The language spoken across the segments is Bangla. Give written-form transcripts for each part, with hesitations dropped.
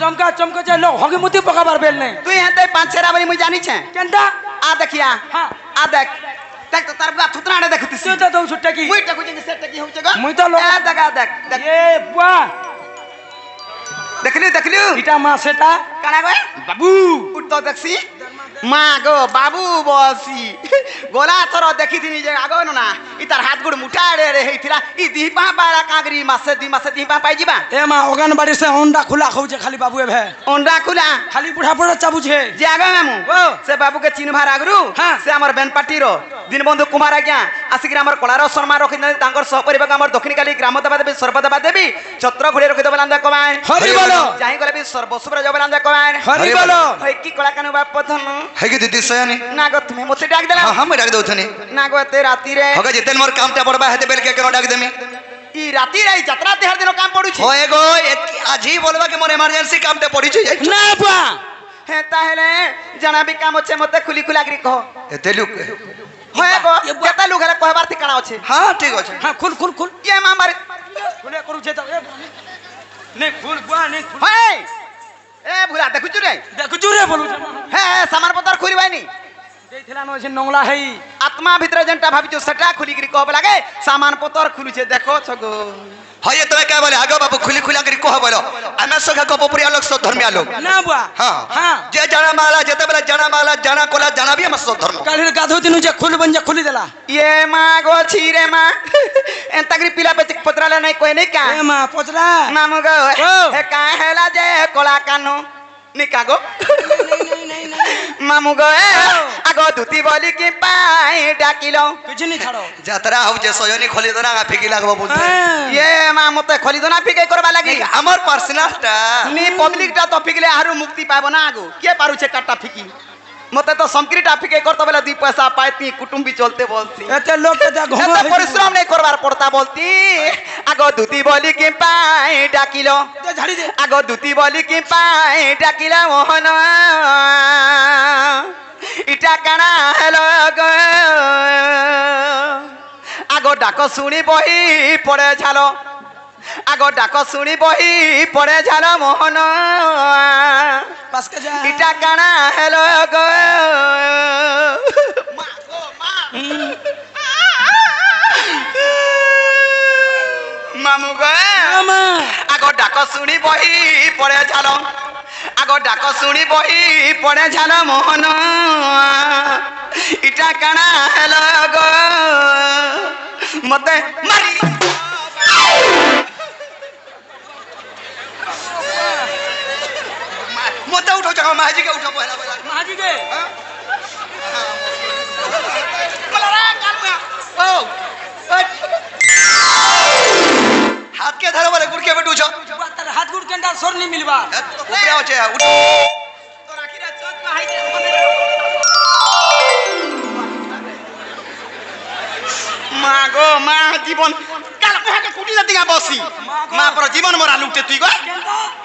চমকা চমকে লোক হগিমুতি পকাবার বেল নাই তুই হেতে পাঁচ ছেড়া বলি মুই জানিছে কেনটা আ দেখিয়া হ্যাঁ আ দেখ দেখ তো তার বুয়া থুতরাড়ে দেখুতিস তুই তো দৌ ছুটটা কি মুই টাকু যে সেটা কি হচ্ছে গো মুই তো লোক আ দেখ দেখ এ বুয়া দেখলি দেখলি এটা মা সেটা কানা গো বাবু উঠ তো দেখছি মা গো বাবু বসি গোলা থর দেখিদিনি যে আগ না ই তার হাত গুড় মুঠা রে রে হেইতিরা ই দিপা বাড়া কাগরি মাসে দিপা পাই ଯିବା এ মা ওগান বাড়ি সে অন্ডা খোলা খাউছে খালি বাবু এ ভে অন্ডা খুলা খালি বুড়া বুড়া চাবুছে যে আগ মামু সে বাবুকে চিনভার আগরু হ্যাঁ। সে আমার বেন পার্টির দীনবন্ধু কুমার আজ্ঞা আসিকি আমার কলার সম্মান রখি তাঙ্কর সহপরিবার আমার দক্ষিণ কালী গ্রাম দেবা দেবী সর্বদেবা দেবী ছত্র ঘুরে রখি দেবা লান্দা কমায় হরি বলো যাই গলে বি সর্বসুব্র জবা লান্দা কমায় হরি বলো হই কি কলা কানু বাপ পথন হেগে দিদি সয়ানি না গো তুমি মতে ডাক দেলা হ্যাঁ আমি ডাক দউছনি না গো এতে রাতিরে হগে যেতেন মোর কামটা পড়বা হেতে বেল কে কেন ডাক দেমি ই রাতিরে এই যাত্রা তেহার দিন কাম পড়ুছি হয় গো আজি বলবা কি মোর এমার্জেন্সি কামটা পড়িছি না বুয়া হে তাহলে জানাবি কাম আছে মতে খুলি খুলাগরি কহ এতে লুক হয় গো কেতা লোক হেলে কহবার ঠিকানা আছে হ্যাঁ ঠিক আছে হ্যাঁ খুল খুল খুল ইয়ে মামার খুলে করুছে তো নে খুল বুয়া নে খুল হয় এ ভুলা দেখুଛୁ রে দেখুଛୁ রে বলুছে হে সামান পতার খুলিবাইনি দেইছিলা নছে নংলা হেই আত্মা ভিতরে যেটা ভাবিছো সেটা খুলিগরি কহব লাগে সামান পতর খুলুছে দেখো ছগো হয় তুমি কে বলে আগো বাবু খুলি খুলা করে কহ বলো আমি সঙ্গে কপপুরিয়া লোক সব ধর্মিয়া লোক না বুয়া হ্যাঁ হ্যাঁ যে জানা মালা যেতে বেলা জানা মালা জানা কোলা জানাবি আমার সব ধর্ম কালির গাধো দিনু যে খুলবন যে খুলি দেলা ইয়ে মা গো ছিরে মা এন্তাগরি পিলা পেচিক পত্রালে নাই কই নাই কা এ মা পচরা মামু গো ও। হে কা হেলা যে কলা কানো নিকা গো মামু গো আগো দুতি বলি কি পাই ডাকিল কিছু নি ছাড়ো যাত্রা হচ্ছে সয়নি খলি দনা ফিকি লাগবো বুঝতে ইয়ে মা মতে খলি দনা ফিকে করবা লাগি আমার পার্সোনালটা নি পাবলিকটা তো ফিকলে আরু মুক্তি পাবো না আগো কে পারুছে কাটটা ফিকি মতে তো সংক্রিটা ফিকে করতে বেলা দুই পয়সা পাইতি কুটুম্বি চলতে বলতি এতে লোক এতে ঘুম এত পরিশ্রম নেই করবার পড়তা বলতি আগো দুতি বলি কি পাই ডাকিল ঝাড়ি দে আগো দুতি বলি কি পাই ডাকিল মোহন ইটা কানা হেলো গো আগো ডাক শুনি বহি পড়ে ঝালো আগো ডাক শুনি বহি পড়ে ঝালো মোহন পাসকে যা ইটা কানা হেলো গো মামু গো মামা আগো ডাক শুনি বহি পড়ে ঝালো আগো ডাক শুনি বহি পড়ে ঝালো মোহন ইটা কানা হেলো গো মতে মারি মতে উঠো যাও মাঝিকে উঠো পয়লা পয়লা মাজি গে ও হাত কে ধরো বলে গুড়কে বেটুছ তার হাত গুড় কেন্ডা সর নি মিলবা উপরে আছে উঠ মা গো মা জীবন কাল মুহাকে কুটিলা দিগা বসি মা পর জীবন মরা লুটে তুই গো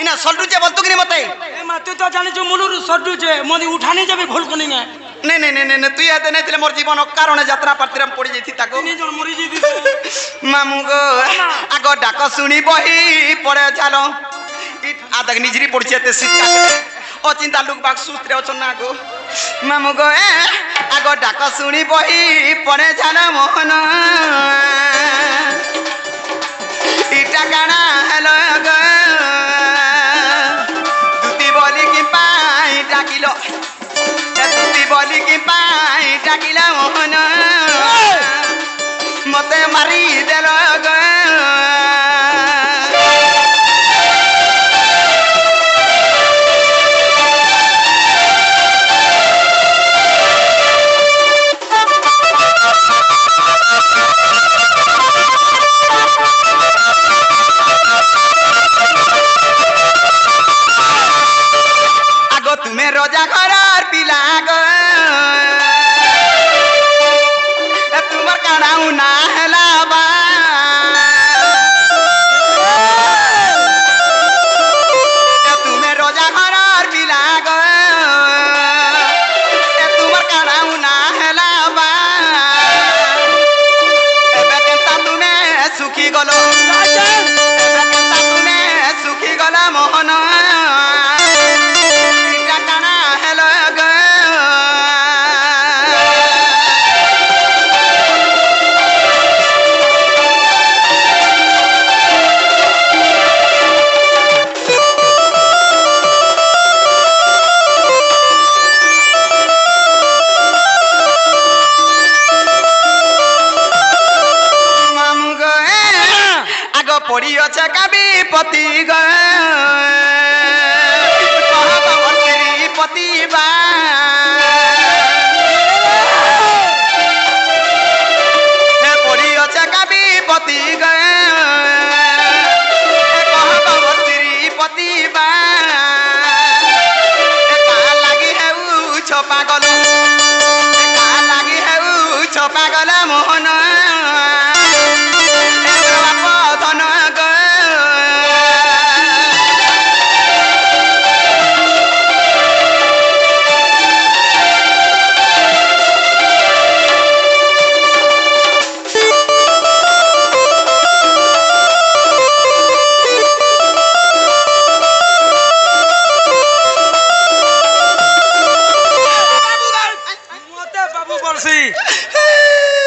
ইনা সল্টু যে বলতো কি মতে এ মা তুই তো জানিছ মুলুর সরডু যে মদি উঠানি যাবে ভুল কনি না নে নে নে নে তুই এতে নাই দিলে মোর জীবন কারণে যাত্রা পাত্রাম পড়ি যাইছি তাকো নিজর মরি যাবি মামু গো আগ ডাক শুনি বহি পড়ে চালো আদাগ নিজরি পড়ছে এতে শীতকাল ও চিন্তা লোক বাক সুস্ত্রে অছন না গো মামু গো আগ ডাক শুনি বহি পড়ে চালো মোহন ইটা কানা হেলো গো দুতি বলি কি পাই ডাকিল দুতি বলি কি পাই ডাকিল মোহন মতে মারি দেল গো আগো তুমি রোজা ঘরের পিলা গো তোমার কানাও না হেলা বা তুমি রোজা ঘরের পিলা গো তোমার কানাও না হেলা বা এবে কেনতা তুমি সুখী গলো এবে কেনতা তুমি সুখী গলা মোহন পড়ি আছে কাবি পতি গে পতিবা হে পড়ি আছে কাবি পতি গে পতিবা লাগি হেউছ পাগল লাগি হেউছ পাগল মোহন ধন গ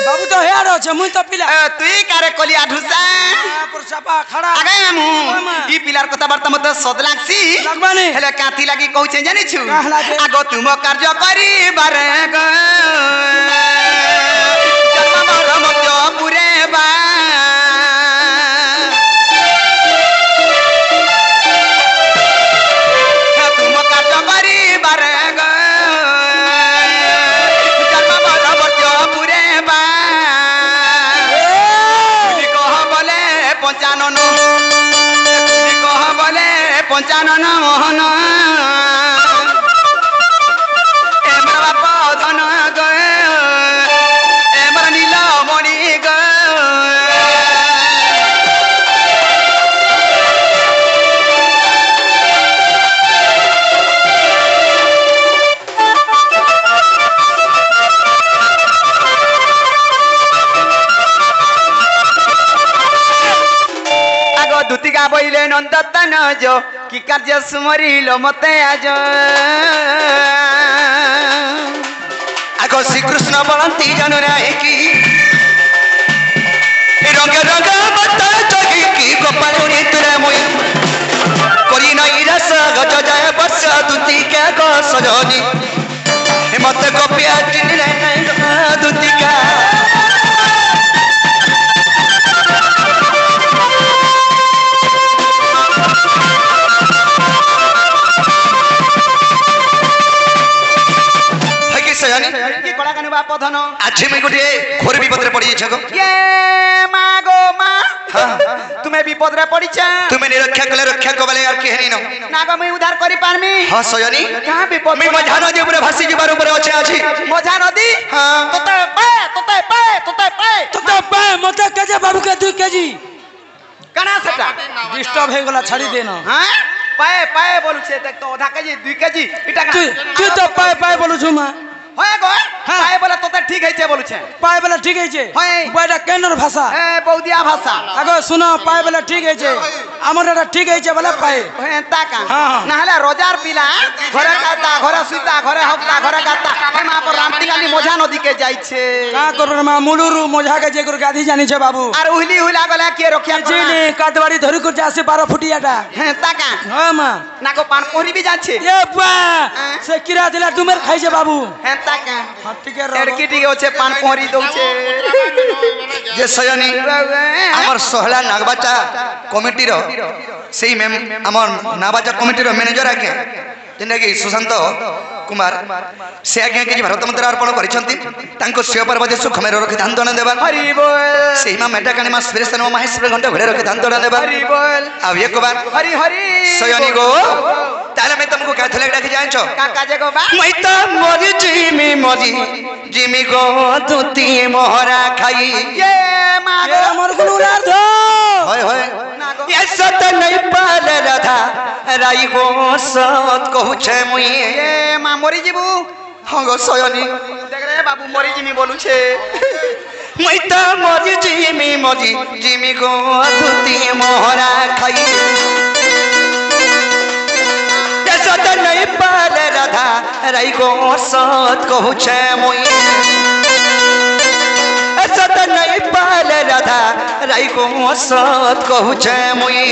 বাবু তো হেয়ার আছে মুই তো পিলা তুই কারে কলিয়া ঢুসা চাপা খাড়া আগে মু ই পিলার কথাবার্তা মতে সদ লাগছি লাগবানি হেলে কাথি লাগি কହୁছে জানিছু কাহ লাগে? আগ তুম কার্য করিবারে গ জন্মর মত পুরেবা তুম কার্য করিবারে গ জন্মর মত পুরেবা কহ বলে পঞ্চানন কহ বলে পঞ্চানন মোহন এমর বাপ ধন গ এমর নীল মণি গ আগ দুতিকা বইলে নন্দতন যো কি কার্য সুমরিল মতে আজ আগ শ্রীকৃষ্ণ বলন্তি জানো নাই কি রঙ রঙ মত চকি কি গোপালুনি তুলে মুই করি নাই রস গজ যায় বস দুতিকা গ সজনি মত গোপিয়া চিনলে নাই দুতিকা কি কলা কানু বাপ ধন আজ মুই গোটে ঘোর বিপদরে পড়ি যাইছ গো কে মা গো মা তুমি বিপদরে পড়িছা তুমি নিরক্ষা কলে রক্ষা কবলে আর কেহনি ন না গো মুই উদ্ধার করি পারমি হ্যাঁ সজনি কাহা বিপদ মুই মঝা নদী উপরে ভাসি যাবার উপরে আছে আছি মজা নদী হ্যাঁ তোতে পায় তোতে পায় তোতে পায় তো পে মতে কেজে বাবুকে 2 কেজি কানা সেটা ডিস্টার্ব হয়ে গলা ছাড়ি দে না হ্যাঁ পায় পায় বলছে দেখ তো আধা কেজি 2 কেজি এটা তুই তো পায় পায় বলুছু মা হয় গো হ্যাঁ। পায় বলে তোতে ঠিক হইছে বলছে পায় বলে ঠিক হয়েছে হয়। বইটা কেনর ভাষা এ বৌদিয়া ভাষা আগো শুনো পায় বলে ঠিক হয়েছে আমার এটা ঠিক হয়েছে বলে পায় হ্যাঁ তাকা হ্যাঁ। না হলে রোজার পিলা ঘরে খাতা ঘরে সুতা ঘরে হপ্তা ঘরে গাতা হে মা পর রামতিগালি মজা নদীকে যাইছে কা করবে মা মুলুরু মজাকে যে করে গাধি জানিছে বাবু আর উহলি হুলা গলে কে রক্ষা চিনি কাটবাড়ি ধরি করছে আসে 12 ফুটিয়াটা হ্যাঁ তাকা হ্যাঁ মা না গো পান পরি বি যাচ্ছে এ বা সে কিরা দিলা ডুমের খাইছে বাবু হ্যাঁ তাকা হ্যাঁ, টিকে এড়কি টিকে আছে পান পরি দউছে যে সজনি আমার সহলা নাগবাচা কমিটির সেই ম্যাম আমার নাগবাচা কমিটির ম্যানেজর আজ্ঞা যেটাকি সুশান্ত কুমার সে আজ্ঞা কিছু ভারত মন্ত্র অর্পণ করেছেন তাঁর শিব পার্বতী সুখমের রক্ষি ধান্তনা দেবা হরি বল সেই মা মেটাকানি মা স্পিরেশন মাহেশ্বর ঘন্টা ঘরে রক্ষি ধান্তনা দেবা হরি বল আর এক বার হরি হরি সজনি গো তাহলে আমি তোমাকে কাথলে ডাকি জানছ কাকা যে গো বা মই তো মরি জিমি গো দুতি মোহরা খাই এ মা এ গো আমার গুলুরার ধ হয় হয় না গো ये सत नहीं पाल राधा राई गो सत कहू छे मुई এ মা মরি যিবু हाँ गो सयनी দেখ রে বাবু মরি যিমি বলুছে मुई तो मजी जिमी गो धुती मोहरा खाई ये सत नहीं पाल राधा राई गो सत कहू छे मुई सत नहीं पाल राधा राई गो सत कहू छे मुई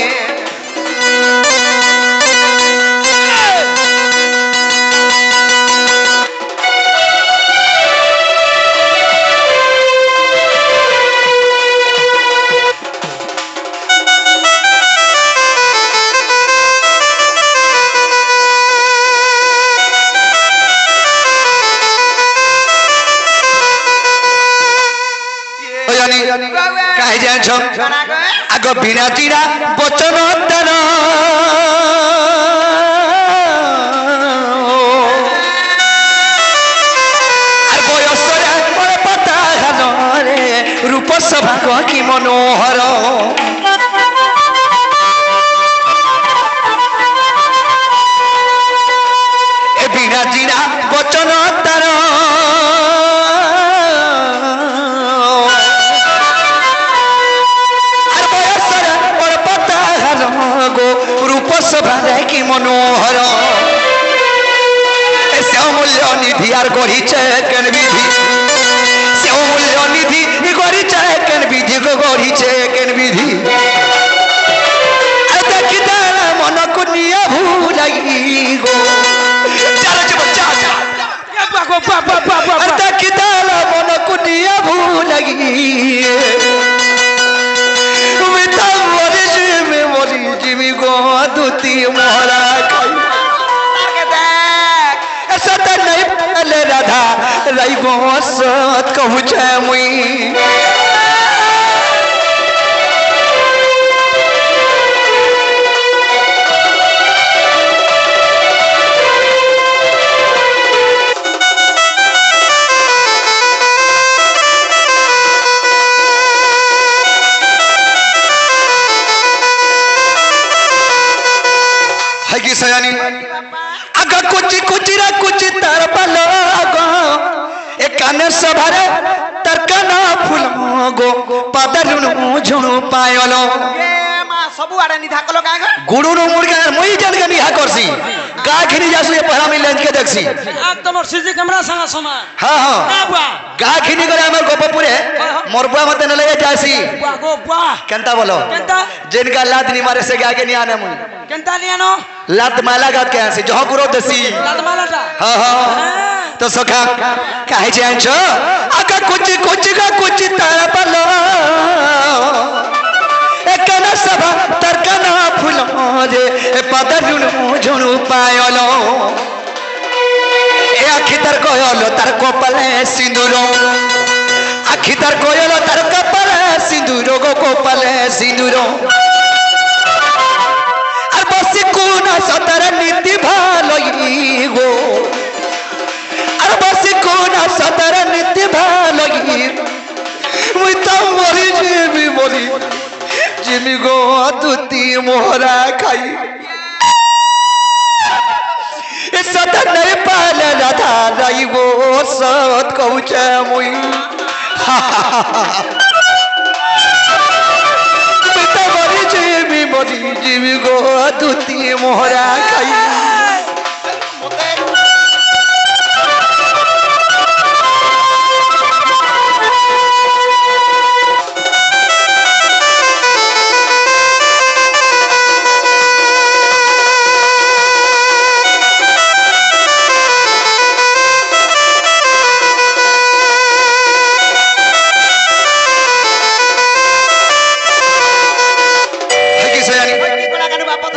ଜାଣିଛ କାଣା ଗ ଆଗ ବିନା ଚିରା ବଚନ ତାର আর বয়সরে বড় পাতা ঘানরে রূপ সভা কি মনোহর এ বিনা চিরা বচন তার কি মনোহর সে অমূল্য নিধি আর গড়িছে কেন বিধি সে অমূল্য নিধি গড়িছে কেন বিধি গো গড়িছে কেন বিধি দেখি তারা মনকু নিয়ে ভুলাই গো দেখি তারা মনকু নিয়ে ভুলাই জিমি গো দুতি মোহরা খাই সত নাই পালে রাধা রাইব সত কহুছে মুই কি সয়ানি আগা কুচি কুচিরা কুচি তার পালো গো এ কানে সভারে তার কানা ফুল গো পাদলুনু ঝুণু পায়ল এ মা সবু আড়ে নিধা কল কাঁ গ গুড়ুনু মুরগা মই জানকে নিহা করছি গা খিনি যাসু এ পহরা মিল লেনকে দেখছি একদম সিজি ক্যামেরা সঙ্গে সমান হ্যাঁ হ্যাঁ গা খিনি করে আমার গোপপুরে মোর বুয়া মতে নলে যাসি বাহ গো বাহ কেনতা বলো কেনতা जिनका लात नहीं मारे से आगे नहीं आने मुझे কেনতা নিয়ানো लात माला गात के से जहाँ गुरो दसी লাদমালাটা हाँ हाँ तो सखा काहे जांचो आका कुछ का कुछ तारा पालो एक ना सभा तरकना फूलो रे पदलुनु झुनु पायलो ए आखि तर कोयलो तर कोपले सिंदूरो आखि तर कोयलो तर कोपले सिंदूरो गो कोपले सिंदूरो আর বসি কোন সতর নীতি ভালোই গো আর বসি কোন সতর নীতি ভালোই মুই তো মরি জিমি গো দুতি মোহরা খাই এ সতর নাই পালে রাধা রাইব সত কউছে মুই মরি জিমি গো দুতি মোহরা খাই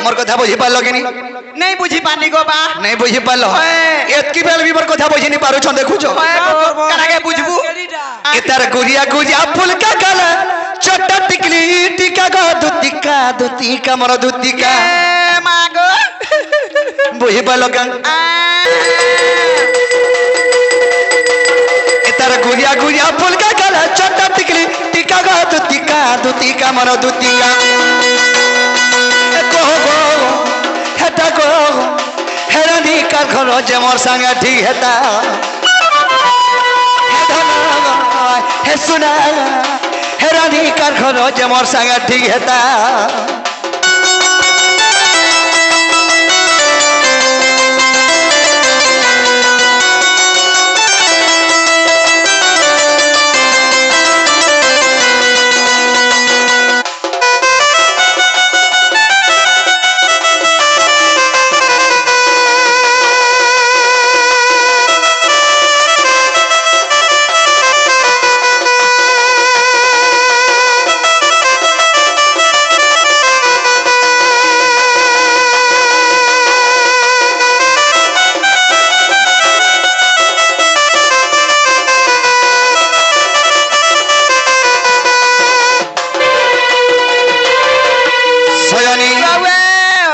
मोर कथा बुझी पारलो कि नहीं बुझी पानी गो बा नहीं बुझी पारलो एतकी बेल भी मोर कथा बुझी नहीं पारो छ देखु छ काना के बुझबू एतार गुरिया गुजिया फूल का गला छोटा टिकली टिका गो दुतिका मोर दुतिका ए मा गो बुझी पारलो गंग एतार गुरिया फूल का गला छोटा टिकली टिका गो दुतिका मोर दुतिका हेता को हेरानी का घर जे मोर संगे ठीक हेता हे धना हे सुना हेरानी का घर जे मोर संगे ठीक हेता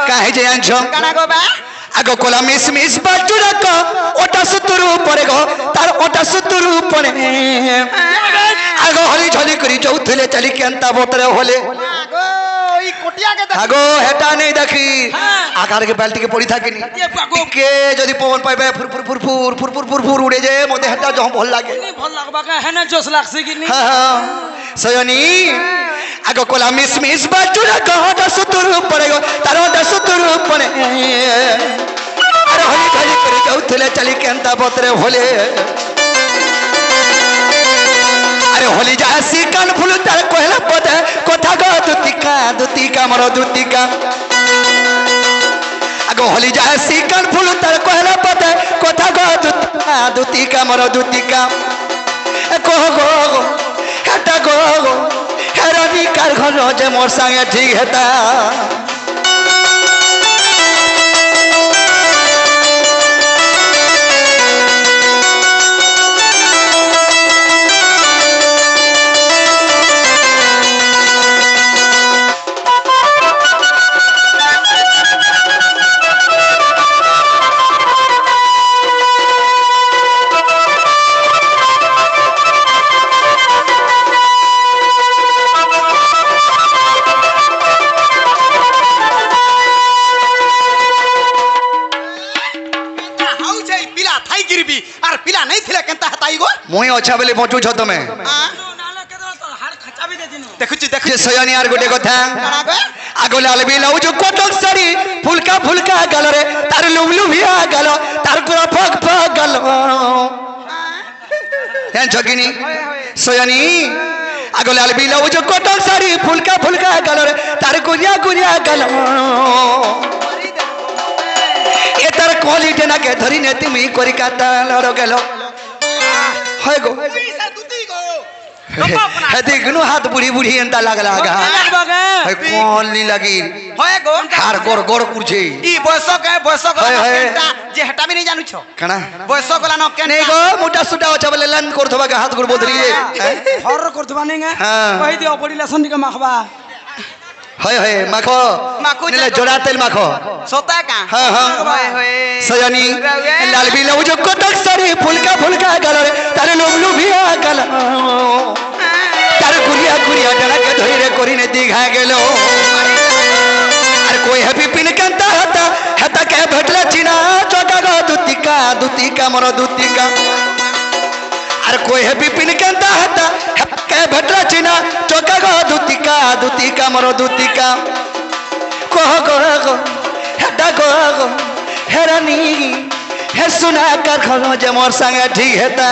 কাহে যে আনছ কানা গো বা আগ কোলা মিস মিস বাজুরা ক ওটা সুতুরু পরে গো তার ওটা সুতুরু পরে আগ হলি ঝলি করি যাউথলে চালি কেনতা বতরে হলে আগো এই কোটিয়াকে দেখ আগো হেটা নেই দেখি আকারকে বালতিকে পড়ি থাকিনি কে যদি পবন পাইবে ফুর ফুর ফুর ফুর ফুর ফুর ফুর ফুর উড়ে যায় মতে হেটা যখন ভাল লাগে ভাল লাগবা কা হেনে জোস লাগছে কি নি সয়নি আগ কোলা মিস মিস বাজুরা ক ওটা সুতুরু পরে গো তার ওটা সুতুরু পরে আরে হলি ঝলি করি যাউথলে চালি কেনতা বতরে হলে আরে হলি যাসি কান ফুল তার কহলা পদে কথা গো দুতিকা মর দুতিকা আগো হলি যাসি কান ফুল তার কহলা পদে কথা গো দুতিকা মর দুতিকা কহ গো হেটা গো হেরানি কার ঘর যে মোর সঙ্গে ঠিক হেতা মুই অছা বলে বঁচুছ তুমি দেখুছি যে সয়নি আর গোটে কথা আগলে আলবি লাউজু কটক সারি ফুলকা ফুলকা গালরে তার লুবলু ভিয়া গাল তার পুরা ফক ফক গাল হ্যাঁ ছকিনি সয়নি আগলে আলবি লাউজু কটক সারি ফুলকা ফুলকা গালরে তার গুরিয়া গুরিয়া গাল এ তার কোয়ালিটি নাকে ধরি নে তুমি করি কাটা লড় গেল হয় গো হেতে গনু হাত বুড়ি বুড়ি এন্তা লাগলা গা লাগবা কা হয় কোন নি লাগি হয় গো হার গড় গড় করছে ই বয়স গলা যে হেটা বি নাই জানুছ কানা বয়স গলা ন কেন নেই গো মোটা সুটা আছে বলে লান করথবা গা হাত গুড় বদলি হর করতবা নে গা হ্যাঁ। কই দিও পড়িলা সন্দিকে মাখবা হয় হয় মাখো মাখো নিলে জোড়া তেল মাখো সতা কা হ্যাঁ হ্যাঁ হয় হয় সয়নি লাল বিলাউ जो कटक सारी फुलका फुलका गलरे तारे लोबलु भिया गल तारे गुरिया गुरिया डरा के धइरे करिने दिघा गेलो अरे कोई हैप्पी पिन कांता हता के भेटला चिना चोका गो दुतिका मोर दुतिका अरे कोई हैप्पी पिन कांता हता के भेटला चिना चोका गो दुतिका मोर दुतिका कह गो हेटा गो हेरानी हे सुना कर खनो जे मोर संगे ठीक हेता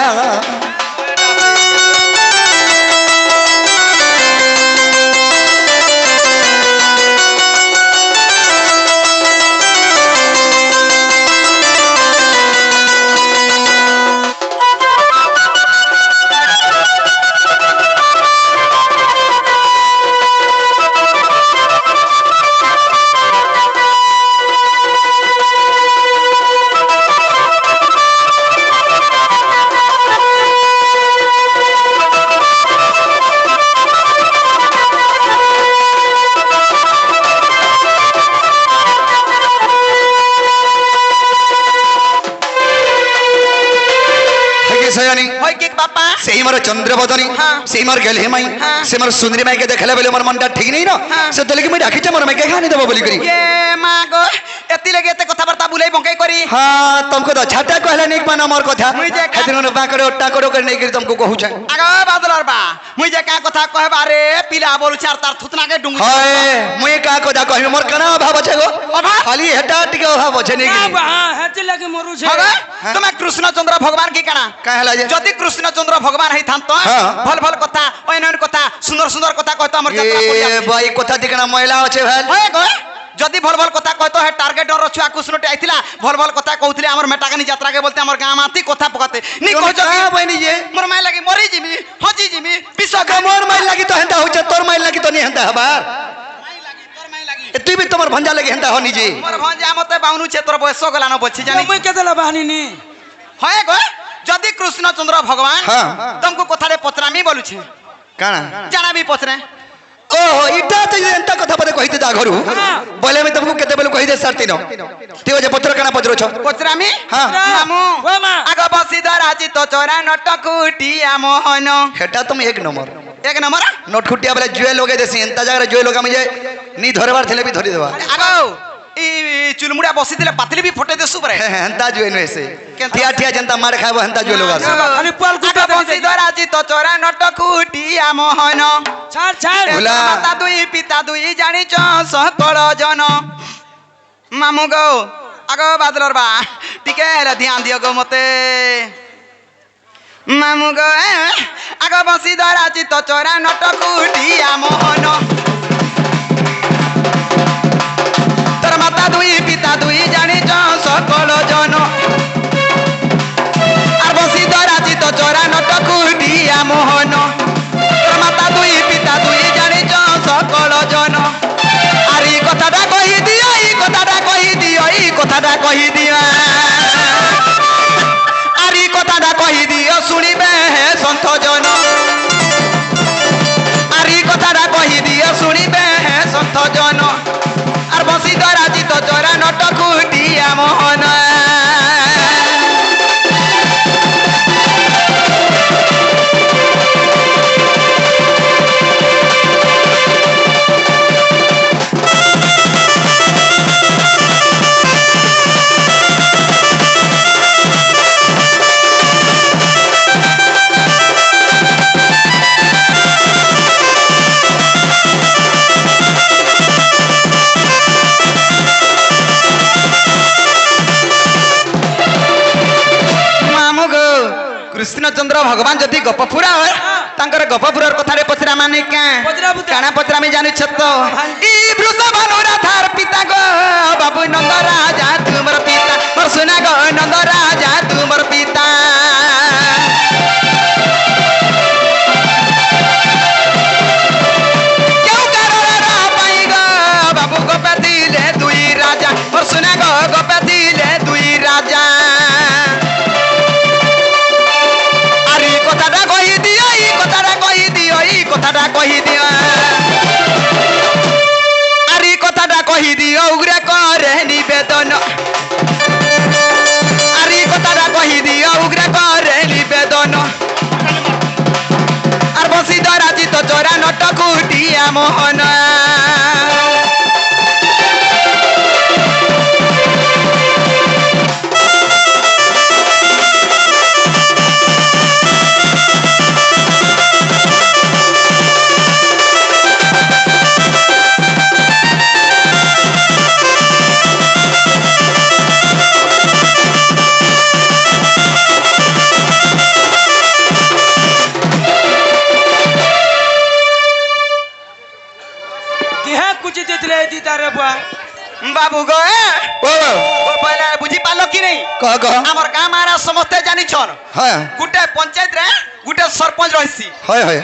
হয় কি বাপা সেই মোর চন্দ্রবদনী সেই মোর গেলে মাই সে মোর সুন্দরী মাইকে দেখলে বলে মোর মনটা ঠিক নেই না সে তোলে কি মই ডাকিছে মোর মাইকে খানি দেব বলি করি এ মা গো এতি লাগে এতে কথাবার্তা বুলাই বঙ্কাই করি হ্যাঁ तुमको तो छाता कहला नहीं माना मोर कथा मुई जे खातिर न बाकड़े ओट्टा करो कर नहीं करी तुमको कहू छ আগা বাদলার বা মুই যে কা কথা কহবা রে পিলা বলু চার তার থুতনা কে ডুঙ্গি हाय मुई का कथा कहबी मोर कना अभाव छै गो अभाव? खाली हेटा टिके अभाव छै नहीं की हां हेते लगे मरु छे হবে তুমি কৃষ্ণচন্দ্র ভগবান কি কানা कहला जे যদি কৃষ্ণচন্দ্র ভগবান হই থান্ত হ্যাঁ। ভাল ভাল কথা অনন্য কথা সুন্দর সুন্দর কথা কইতো আমার যাত্রা করি ए भाई कथा दिकना महिला আছে भाई হয় গো যদি ভাল ভাল কথা কইতো হে টার্গেট র ছুয়া কৃষ্ণটি আইছিলা ভাল ভাল কথা কইতলি আমার মেটাকানি যাত্রা কে বলতে আমার গাঁ মাতি কথা পকাতে নি কইছো का बनी जे মোর মাই লাগি মরি জিমি হজি জিমি বিশ্ব का मोर माइल लागी तो हेंता हो छ तोर माइल लागी तो नहीं हेंता हबार ए तू भी तोमर भंजा लगे हेंता हो निजी মোর ভঞ্জা মতে বাউনু ছে তোর বয়স গলা ন বলছি জানি মুই কেদেলা বাহানি নি হয় গো যদি কৃষ্ণচন্দ্র ভগবান হ্যাঁ। तुमको কথারে পচরামি বলুছে काना জানাবি পচরে ओ इटा त मते एंता कथा पदे कहिते ता घरु बोले मैं तुमको केते बेलु कहि दे सारती न तिओ जे पत्र काना पत्र छ पचरामी हाँ। मामू ओ मा आग बसीधर আজি तो चोरा नटकुटिया मोहन हेटा तुम एक नंबर एक नंबर नटखुटिया बेले जुए लोगे देसी एंता जगह जुए लोग हम जे नी धरबार थले भी धरि देबा आगो ई चुलमुड़ा बसीथिले पातली भी फटे देसु परे एंता जुए न ऐसे ठिया ठिया जनता मार खाबो एंता जुए लोग आसे खाली पाल कुटा आग बसीधर আজি तो चोरा नटकुटिया मोहन छाड़ छाड़ भुला। माता दुई पिता दुई जानिच सकल जन मामू गो आगो बादलर बा टिके ध्यान दियो गो मते मामू गो आगो बसीधर আজি तो चोरा नटकुटिया मोहन तोर माता दुई पिता दुई जानिच सकल जन আর বসিধর আজি তো চোরা নটকুটিয়া মোহন তোর মাতা দুই পিতা দুই জানিছ সকল জন আর এই কথাটা কহি দিও এই কথাটা কহি দিও এই কথাটা কহি দিও আর এই কথাটা কহি দিও শুনিবে হে সন্থ জন আর এই কথাটা কহি দিও শুনিবে হে সন্থ জন আর বসিধর আজি তো চোরা নটকুটিয়া মোহন कृष्णचंद्र भगवान जदि गपफुरा तांकर गपफुरार कथारे पचरा माने क्या काना पचरा में जानि छत ई वृषभानु राधार पिता गो बाबू नंद राजा तुमर पिता मोर सुना गो नंद राजा तुमर पिता क्यों कारण पाई गो बाबू गोपे दिले दुई राजा मोर सुना गो गोपे दिले दुई राजा কথাটা কহি দিও এই কথাটা কহি দিও এই কথাটা কহি দিও আর এই কথাটা কহি দিও উগ্রে করে নিবেদন আর এই কথাটা কহি দিও উগ্রে করে নিবেদন আর বসিধর আজি তো চোরা নটকুটিয়া মোহন बाबू गो ओ पहले बुझी पालो कि नहीं कह हमर गांव मारा समस्ते जानि छन हां गुटे पंचायत रे गुटे सरपंच रहिसी हाय हाय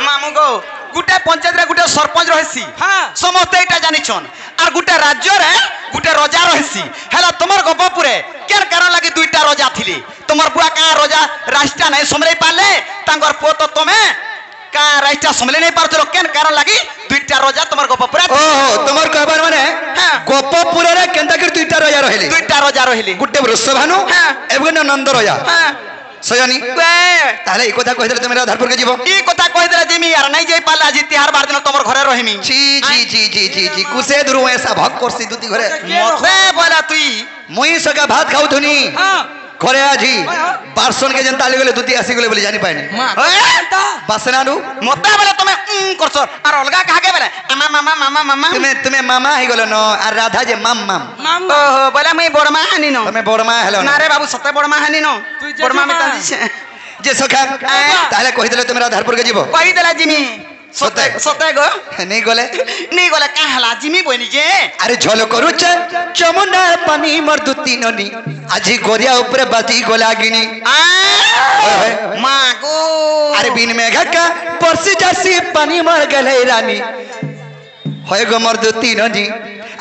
मामू गो गुटे पंचायत रे गुटे सरपंच रहिसी हाँ समस्ते एटा जानि छन और गुटे राज्य रे गुटे राजा रहिसी हेला तमर गपपुरे केन कारण लागि दुईटा राजा थिली तमर बुआ का राजा राष्ट्र नै समरै पाले तांगर पोत तमे का राष्ट्र समले नै पारतलो केन कारण लागि दुईटा राजा तमर गपपुरा ओहो तुमर कहबार माने हाँ। गपपुरा रे केनता कर दुईटा राजा रहले दुईटा राजा रहिली गुटे वृषभानु हाँ। एवं नंद राजा हां सयानी ताले ई कथा कहिदले तुम राधारपुर के जीवो ई कथा कहिदले जिमी यार नै जाई पाला जी तिहार बार दिन तमर घरे रहिमी जी जी जी जी जी जी कुसे दुरु ऐसा भक करसी दुती घरे मते बोला तुई मुई सका भात खाउ धुनी हाँ घरे आजी बारसन के जनता ले दुती आसी गले बोली जानि पाइनी बासनानु मते बोले तमे करछ और अलगा काहे बोले मामा मामा मामा मामा तुम्हें मामा ही गलो न और राधा जे माम माम ओहो बोले मैं बड़मा हानि न तुम्हें बड़मा हेलो ना रे बाबू सते बड़मा हानि न बड़मा में ताजी जे सखा ताले कहि देले तुम राधारपुर के जीवो कहि देला जिमी सते सते गो नहीं गले का हला जिमी बनी जे अरे झोल करूच चमुना पानी मर्दुती ननी आजी गोरिया ऊपर बाती गोलागिनी मागो अरे बिन मेघा का परसी जासी पानी मर गले रानी होय गो मर्दुती ननी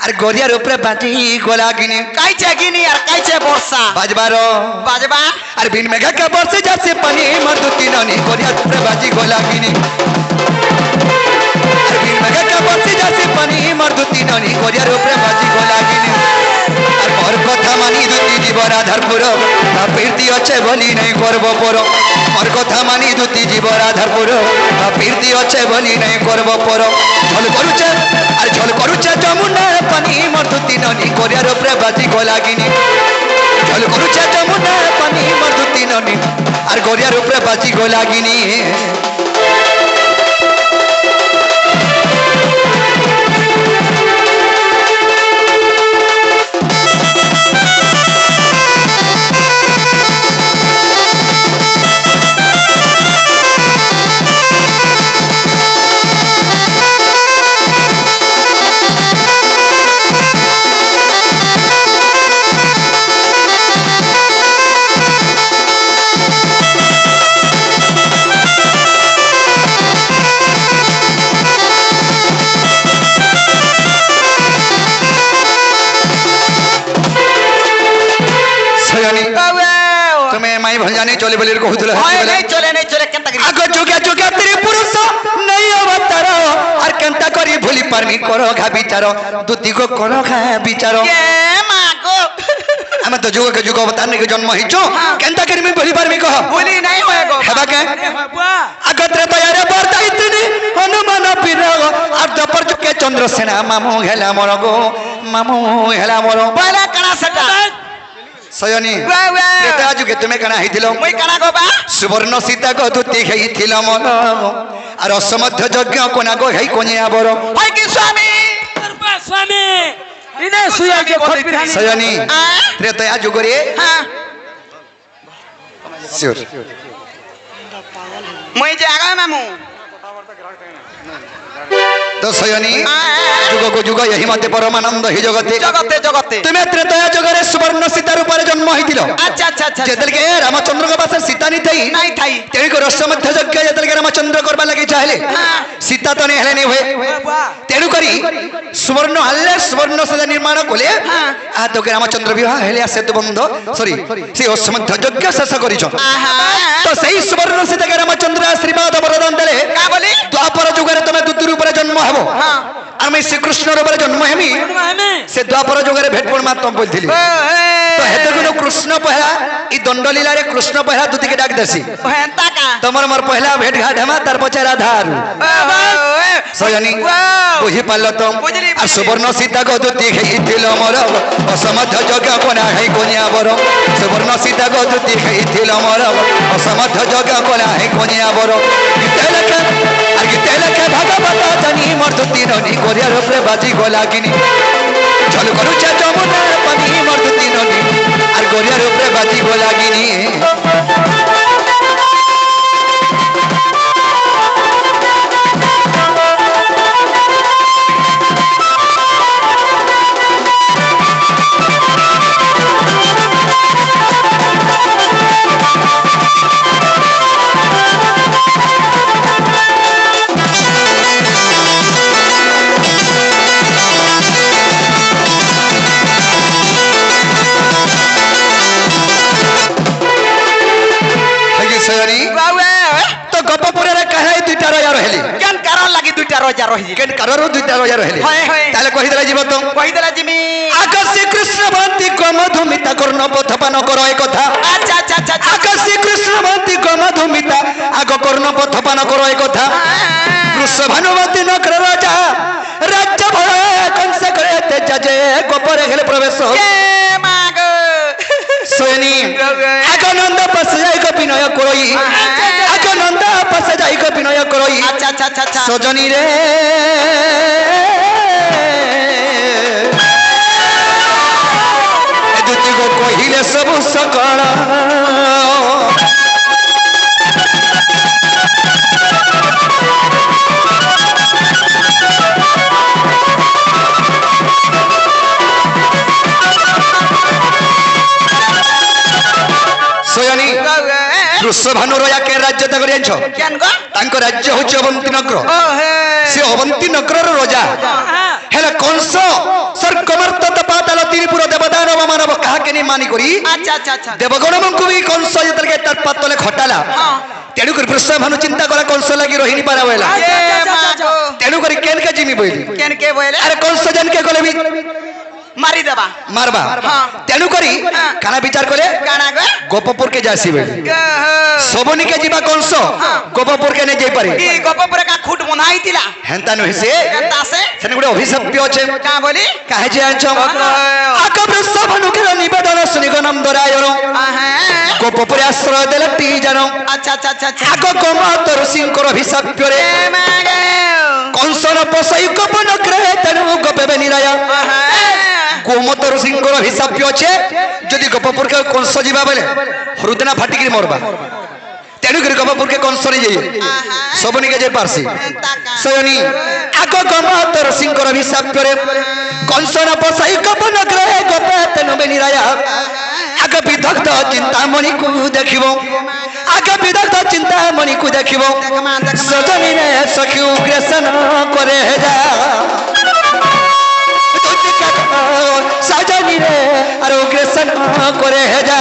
अरे गोरिया ऊपर बाती गोलागिनी काइचे गिनी यार काइचे वर्षा बाजबारो बाजबा अरे बिन मेघा का परसी जासी पानी मर्दुती ननी गोरिया ऊपर बाती गोलागिनी ননি গরিয়ার উপরে বাজি গোলাগিনি আর মোর কথা মানি দুটি জীব রাধারপুর প্রীতি আছে বলি নাই করব পর মোর কথা মানি দুটি জীব রাধারপুর প্রীতি আছে বলি নাই করব পর ঝল করুছে আর ঝল করুছে যমুনার পানি মোর দুটি ননি গরিয়ার উপরে বাজি গোলাগিনি ঝল করুছে যমুনার পানি মোর দুটি ননি আর গরিয়ার উপরে বাজি গোলাগিনি তুমি মাই ভঞ্জানি চলে বলি কহুছিল চলে কেনতা করি আগ যুগে যুগে ত্রি পুরুষ নাই অবতার আর কেনতা করি ভুলি পারমি কর ঘা বিচার দুতি গো কর ঘা বিচার এ মা গো আমি তো যুগকে যুগ অবতার নিকে জন্ম হইছো কেনতা করি আমি ভুলি পারমি কহ ভুলি নাই হয় গো হেবা কে আগ ত্রেতয়ারে বরদাইতিনি হনুমান বীর আর দপর যুগে চন্দ্রসেনা মামু হেলা মর গো মামু হেলা মর বলা কানা সেটা সয়নি ত্রেতয়া যুগে তুমি কানা হইছিল মই কানা গো বা সুবর্ণ সীতা গো দুতি হেইছিল মন আর অসমধ্য যজ্ঞ কোনা গো হেই কোনিয়া বর হয় কি স্বামী স্বামী ইনে সুয়া যে খট বিধানি সয়নি ত্রেতয়া যুগরে হ্যাঁ শিওর মই যে আগা মামু তো সয়নি যুগকো যুগ এই মতে পরমানন্দ হি জগতে জগতে জগতে তুমি ত্রেতয়া যুগরে সুবর্ণ সীতার উপরে জন্ম হইছিল আচ্ছা আচ্ছা আচ্ছা যেতেলকে রামচন্দ্র পাশে সীতা নিতেই নাই থাই তেণু করে অশ্বমধ্য যজ্ঞ যেতেলকে রামচন্দ্র করবা লাগি চাইলে সীতা তো নেই হেলেনি হয়ে তেণু করি সুবর্ণ আল্লে সুবর্ণ সীতা নির্মাণ কলে আ তোকে রামচন্দ্র বিবাহ হেলে সেতু বন্ধ সরি সেই অশ্বমধ্য যজ্ঞ শেষ করিছ তো সেই সুবর্ণ সীতাকে রামচন্দ্র আশীর্বাদ বরদান দেলে কা বলি দ্বাপর যুগরে তুমি দুতুর উপরে জন্ম হব আর আমি শ্রীকৃষ্ণর উপরে জন্ম হেমি সে দ্বাপর যুগরে ভেট পড় মাত্র বলছিলি তো হেতে কোনো কৃষ্ণ পহলা এই দণ্ডলীলারে কৃষ্ণ পহলা দুতিকে ডাক দেছি হেনতা কা তোমার মোর পহলা ভেট ঘাট হেমা তার পছে রাধার সয়নি বুঝি পারল তো আর সুবর্ণ সীতা গো দুতি খেয়েছিল মোর অসমধ্য যজ্ঞ কোনা হেই কোনিয়া বর সুবর্ণ সীতা গো দুতি খেয়েছিল মোর অসমধ্য যজ্ঞ কোনা হেই কোনিয়া বর গীতে লেখে আর গীতে লেখে ভাগবত জানি মোর দুতি ননি গরিয়ার উপরে বাজি গোলাগিনি ঝল করুছে যমুনার পানি মোর দুতি ননি আর গরিয়ার উপরে বাজি গোলাগিনি তো গপপুরের কাহে দুইটা রজা রহিলি কেন কারণ লাগি দুইটা রজা রহি কেন কারোর দুইটা রজা রহিলি হয় হয় তাহলে কহিদেলা জীব তো কই দেলা জিমি আকাশী কৃষ্ণ ভক্তি মধুমিতা কর্ণ পথপান কর এই কথা আচ্ছা আচ্ছা আচ্ছা আকাশী কৃষ্ণ ভক্তি মধুমিতা আগ কর্ণ পথপান কর এই কথা কৃষ্ণ ভানুমতি নকর রাজা রাজ্য ভয় কংস করে তেজা যে গোপরে গেলে প্রবেশ এ মা গো সৈনী আগ নন্দ পাশে যাই গো বিনয় করই আগ নন্দ পাশে যাই গো বিনয় করই আচ্ছা আচ্ছা আচ্ছা আচ্ছা সজনী রে এ দুটি গো কহিলে সবু সকল সয়নী কৃষ্ণভানু রয়াকে রাজ্য ত্যাগ জানিছ কেন গো তাঙ্ক রাজ্য হচ্ছে অবন্তী নগর ও হে সে অবন্তী নগরর রাজা হেলে কংস স্বর্গমর্ত পাতাল ত্রিপুর দেবদানব মানব কাহাকে নি মানি করি আচ্ছা আচ্ছা আচ্ছা দেবগণমଙ୍କୁ ବି କଂସ ଯେତେବେଳେ ତାର ପାତଲେ ଖଟାଲା ତେଣୁକରି ବୃଷଭାନୁ ଚିନ୍ତା କଲା କଂସ ଲାଗି ରହିନି ପାରା ବୋଇଲା ଏ ମା ଗো ତେଣୁକରି କେନକେ ଜିମି ବୋଇଲି কেন কে বলে ଆରେ କଂସ ଯେନକେ ବି মারি দেবা মারবা হ্যাঁ। তেণু করি কানা বিচার কলে কানা গো গোপপুরকে যাসিবে সবনিকে ଯିବା কংস গোপপুরকে নে যাই পারে কি গপপুরে কা খুট বনা হইতিলা হেন্তা নহি সে কেনতা আছে সেনে গুড়ে অভিশাপ্য আছে কা বলি কাহে যে আনছ আকবর সবনুকে নিবেদন শুনিগনম দরায়ন গোপপুরে আশ্রয় দেলে তি জানো আচ্ছা আচ্ছা আচ্ছা আচ্ছা আগ কম তরসিংকর অভিশাপ্যরে মাগে কংসর পশাই গোপন গ্রহে তেণু গোপেবে নিরায়া গোমতর সিংহর হিসাব আছে যদি গোপপুরকে কংস যা বেলে হৃদনা ফাটিকি মরবা তেণুকরি গোপপুরকে কংস নিয়ে যাই সবনিকে যাই পারছি সয়নি আগ গোমতর সিংহর হিসাব করে কংসর পশাই গোপন গ্রহে গোপে তেণু বেনিরায়া আগ বিদগ্ধ চিন্তামণি কু দেখিব আগ বিদগ্ধ চিন্তামণি কু দেখিব সজনী রে সখী উগ্রেসন করে যা সাজানি রে আর অগ্রেসন করে যা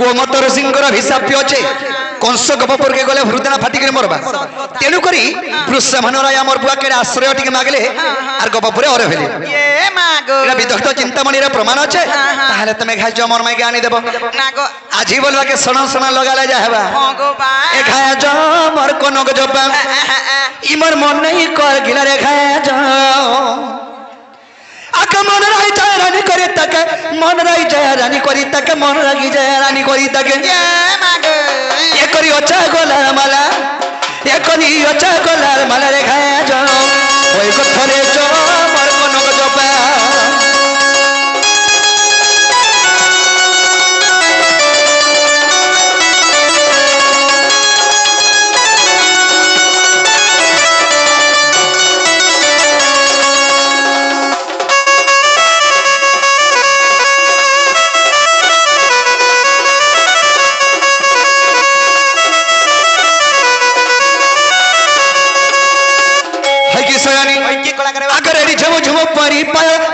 গোমতর সিংহর হিসাব আছে কংস গোপপুরকে গলে হৃদনা ফাটিকি মরবা তেণু করি বৃষভানু রায় আমার বুয়াকে আশ্রয় টিকে মাগলে আর গোপপুরে অরে হইলে এ মাগো এটা বিদগ্ধ চিন্তামণির প্রমাণ আছে তাহলে তুমি খাইছ আমার মাইকে আনি দেব না গো আজি বলবাকে সোনা সোনা লগালে যা হেবা ভগবান এ খায় জ মোর কনক জপা ইমর মন নেই কর গিলা রে খায় জ আকা মন রাই যায় রানী করি তাকে মন রাই যায় রানী করি তাকে মন রাগি যায় রানী করি তাকে এ মাগো এ করি অচা গোলার মালা এ করি অচা গোলার মালা রে খায় জ ওই কথরে জ মোর কনক জপা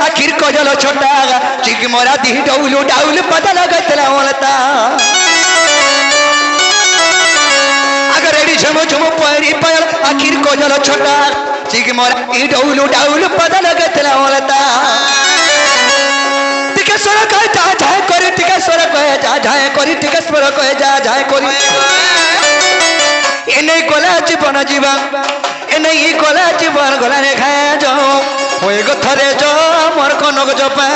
आखिर कजल छोटा चिक मोरा दी डौलू डाउल पता लगतला ओलता अगर रेडी झमो झमो परी पायल आखिर कजल छोटा चिक मोरा ई डौलू डाउल पता लगतला ओलता टिके स्वर कहे जा जाए करे टिके स्वर कहे जा जाए करी टिके स्वर कहे जा जाए करी एने गोला जीवन जीवा एने ई गोला जीवन गोला रे खाए जाओ ওই গথরে জ মোর কনক জপা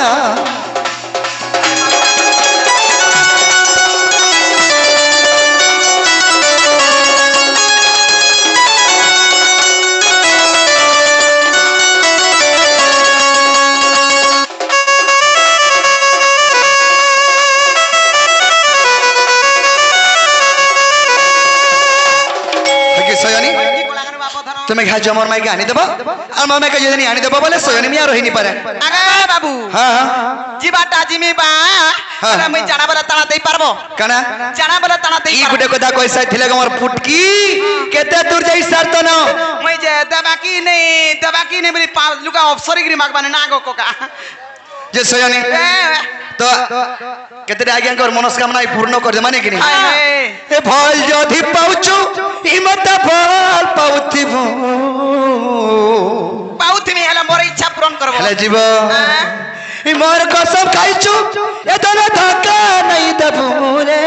তুমি খাইছ আমার মাইকে আনি দেব আর আমার মাইকে যদি আনি দেব বলে সয়নি মিয়া রহিনি পারে আগে বাবু হ্যাঁ জিবাটা জিমি বা আরে মই জানা বলা তানা দেই পারবো কানা জানা বলা তানা দেই ই গুটে কথা কইসা থিলে আমার ফুটকি কেতে দূর যাই সারত না মই যে দেবাকি নেই বলি লুকা অফসরি গরি মাগবানে না গো কোকা যে সয়নি তো কেতে আজ্ঞাঙ্কর মনস্কামনা পূর্ণ করে মানে কি এ ফল যদি পাউছু ইমতা ফল পাউথিব পাউথিমি হেলা মোর ইচ্ছা পূরণ করব হেলা জীব মোর কসম খাইছু এতন ধক্কা নাই দেবু রে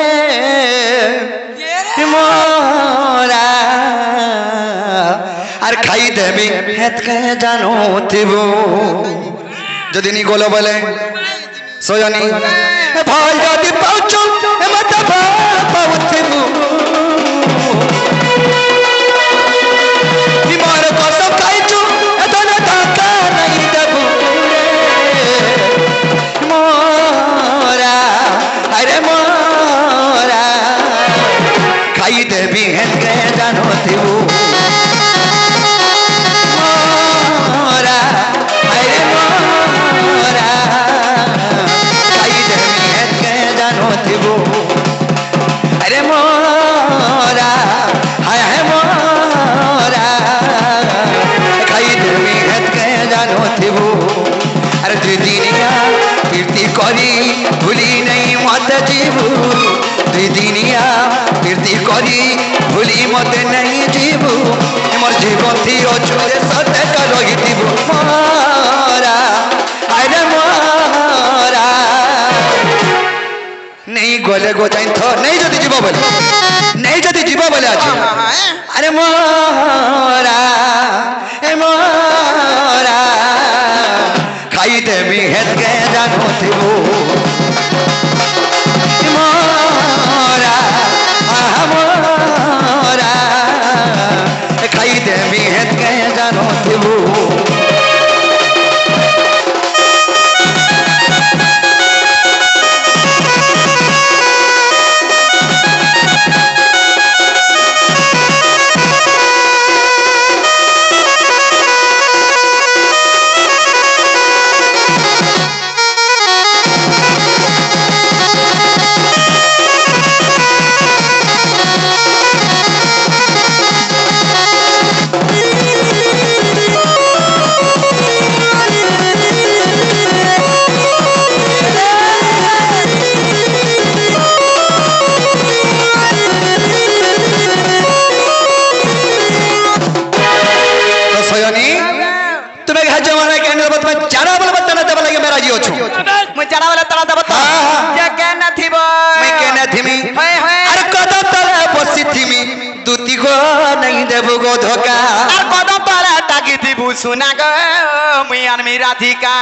মোরা আর খাই দেবি হেতকে জানো থিব যদি নি গোল বলে সয়নি ফল যদি পাউছু এমতা ফল পাউথিব মোর কসম খাইছু এতন ধক্কা নাই দেবু মোরা আরে মোরা খাই দেবি হেতকে জানো থিব মোরা আরে মোরা খাই দেবি হেতকে জানো থিব আরে মোরা হায় হায় মোরা খাই দেবি করি ভুলি নেই মতে জীবু দুই দিনিয়া কীর্তি করি ভুলি মতে নেই জীবু মোর জীবন থি অছুরে সতে রহিথিব মরা আরে মরা নেই গলে গোজাই থ নেই যদি জীব বলে নেই যদি জীব বলে আছে আরে মরা এ মরা খাই দেবি হেতকে জানো থিব মরা মরা খাই দেবি হেতকে জানো থিব मुझे जाना वाला तना दबत ये कहना थी बो मैं कहना थिमी अरे कदम तले बसी थिमी दूती को नहीं देबो गो धोखा আর কদম পালা টাকি দিব শুনা গো মুই আনমি রাধিকা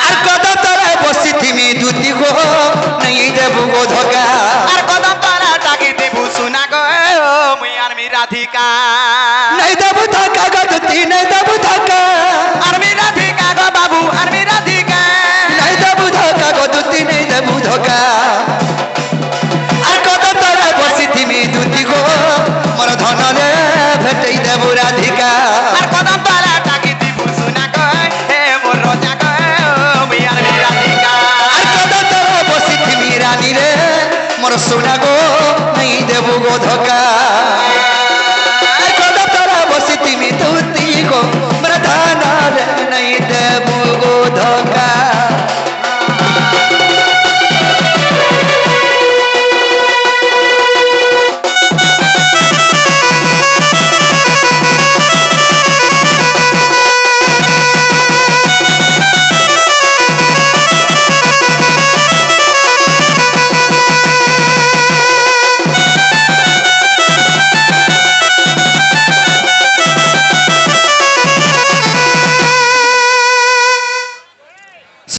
अरे कदम तले बसी थिमी दूती को नहीं देबो गो धोखा আর কদম পালা টাকি দিব শুনা গো মুই আনমি রাধিকা नहीं देबो धोखा गो दूती नहीं देबो धोखा আনমি রাধিকা গো বাবু আনমি রাধিকা नहीं देबो धोखा गो दूती नहीं देबो धोखा अरे कदम तले बसी थिमी दूती को मोर धन रे भेटई देबो राधिका আর কদম পালা টাকি দিব শুনা গো হে মোর রোজা গো মুই আনমি রাধিকা अरे कदम तले बसी थिमी रानी रे मोर सोना गो नहीं देबो गो धोखा